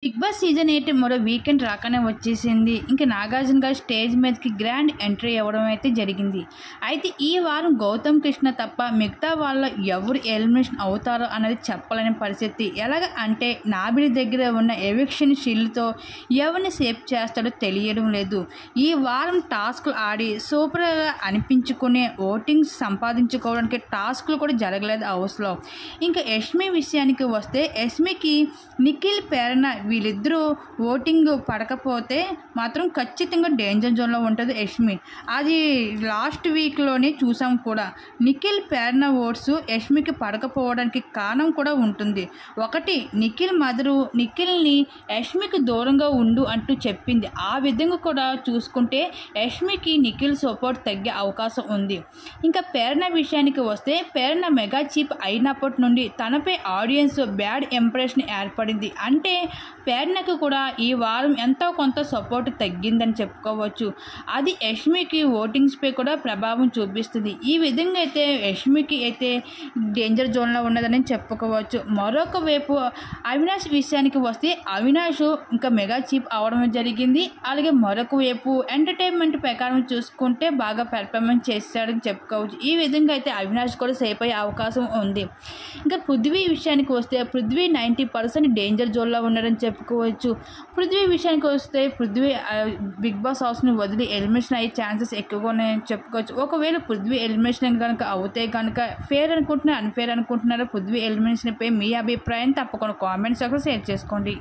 Big boss season 8 మరో weekend రాకనే వచ్చేసింది. ఇంక నాగార్జున గారు స్టేజ్ మీదకి గ్రాండ్ ఎంట్రీ అవ్వడం అయితే జరిగింది. అయితే ఈ వారం గౌతమ్ కృష్ణ తప్ప మిగతా వాళ్ళ ఎవరు ఎలిమినేషన్ అవుతారో అనేది చెప్పలేని పరిస్థితి. ఎలాగ అంటే నాబిడి దగ్గర ఉన్న ఎవిక్షన్ షీల్డ్తో ఎవరిని సేవ్ చేస్తాడో తెలియడం లేదు. ఈ వారం టాస్క్లు ఆడి సూపర్గా అనిపించుకునే ఓటింగ్స్ సంపాదించుకోవడానికి టాస్క్లు కూడా జరగలేదు హౌస్లో. ఇంకా యష్మి విషయానికి వస్తే యష్మికి నిఖిల్ ప్రేరణ వీళ్ళిద్దరూ ఓటింగ్ పడకపోతే మాత్రం ఖచ్చితంగా డేంజర్ జోన్లో ఉంటుంది యష్మి. అది లాస్ట్ వీక్లోనే చూసాం కూడా. నిఖిల్ ప్రేరణ ఓట్స్ యష్మికి పడకపోవడానికి కారణం కూడా ఉంటుంది. ఒకటి, నిఖిల్ మదరు నిఖిల్ని యష్మికి దూరంగా ఉండు అంటూ చెప్పింది. ఆ విధంగా కూడా చూసుకుంటే యష్మికి నిఖిల్ సపోర్ట్ తగ్గే అవకాశం ఉంది. ఇంకా ప్రేరణ విషయానికి వస్తే ప్రేరణ మెగా చీప్ అయినప్పటి నుండి తనపై ఆడియన్స్ బ్యాడ్ ఇంప్రెషన్ ఏర్పడింది. అంటే ప్రేరణకు కూడా ఈ వారం ఎంతో కొంత సపోర్ట్ తగ్గిందని చెప్పుకోవచ్చు. అది యష్మికి ఓటింగ్స్పై కూడా ప్రభావం చూపిస్తుంది. ఈ విధంగా అయితే యష్మికి అయితే డేంజర్ జోన్లో ఉన్నదని చెప్పుకోవచ్చు. మరొక వైపు అవినాష్ విషయానికి వస్తే అవినాష్ ఇంకా మెగా చీప్ అవడం జరిగింది. అలాగే మరొక వైపు ఎంటర్టైన్మెంట్ ప్రకారం చూసుకుంటే బాగా పెర్ఫార్మెన్స్ చేశాడని చెప్పుకోవచ్చు. ఈ విధంగా అయితే అవినాష్ కూడా సేఫ్ అయ్యే అవకాశం ఉంది. ఇంకా పృథ్వీ విషయానికి వస్తే పృథ్వీ 90% డేంజర్ జోన్లో ఉన్నాడని చెప్పుకోవచ్చు. పృథ్వీ విషయానికి వస్తే పృథ్వీ బిగ్ బాస్ హౌస్ని వదిలి ఎలిమినేషన్ అయ్యే ఛాన్సెస్ ఎక్కువగా ఉన్నాయని చెప్పుకోవచ్చు. ఒకవేళ పృథ్వీ ఎలిమినేషన్ కనుక అవుతే కనుక ఫేర్ అనుకుంటున్నారా అన్ఫేర్ అనుకుంటున్నారా? పృథ్వీ ఎలిమినేషన్పై మీ అభిప్రాయం తప్పకుండా కామెంట్స్ షేర్ చేసుకోండి.